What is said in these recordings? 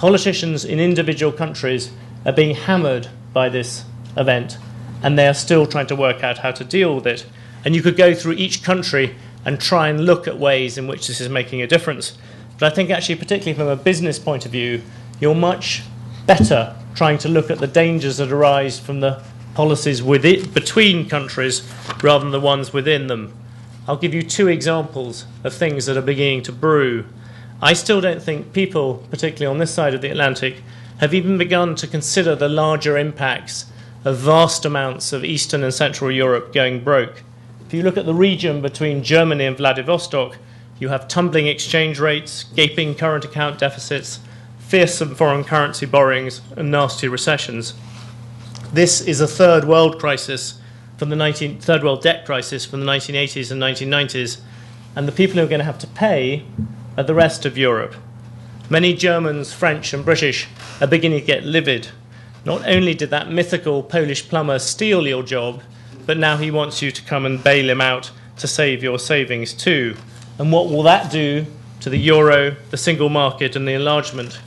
Politicians in individual countries are being hammered by this event, and they are still trying to work out how to deal with it. And you could go through each country and try and look at ways in which this is making a difference. But I think actually, particularly from a business point of view, you're much better trying to look at the dangers that arise from the policies between countries rather than the ones within them. I'll give you two examples of things that are beginning to brew. I still don't think people, particularly on this side of the Atlantic, have even begun to consider the larger impacts of vast amounts of Eastern and Central Europe going broke. If you look at the region between Germany and Vladivostok, you have tumbling exchange rates, gaping current account deficits, fearsome foreign currency borrowings, and nasty recessions. This is a third world crisis from the third world debt crisis from the 1980s and 1990s, and the people who are going to have to pay are the rest of Europe. Many Germans, French, and British are beginning to get livid. Not only did that mythical Polish plumber steal your job, but now he wants you to come and bail him out to save your savings too. And what will that do to the euro, the single market, and the enlargement?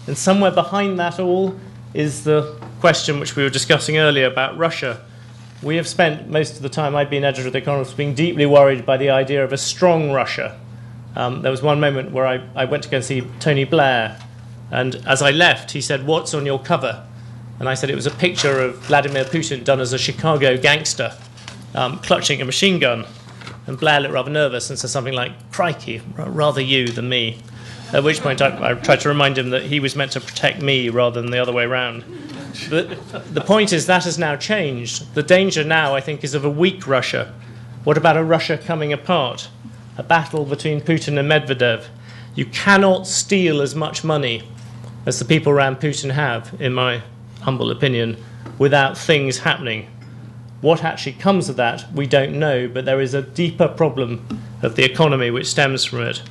And somewhere behind that all is the question which we were discussing earlier about Russia. We have spent most of the time I've been editor of The Economist being deeply worried by the idea of a strong Russia. There was one moment where I went to go and see Tony Blair, and as I left, he said, "What's on your cover?" And I said it was a picture of Vladimir Putin done as a Chicago gangster, clutching a machine gun. And Blair looked rather nervous and said something like, "Crikey, rather you than me." At which point I tried to remind him that he was meant to protect me rather than the other way around. But the point is that has now changed. The danger now, I think, is of a weak Russia. What about a Russia coming apart? A battle between Putin and Medvedev. You cannot steal as much money as the people around Putin have, in my humble opinion, without things happening. What actually comes of that, we don't know, but there is a deeper problem of the economy which stems from it.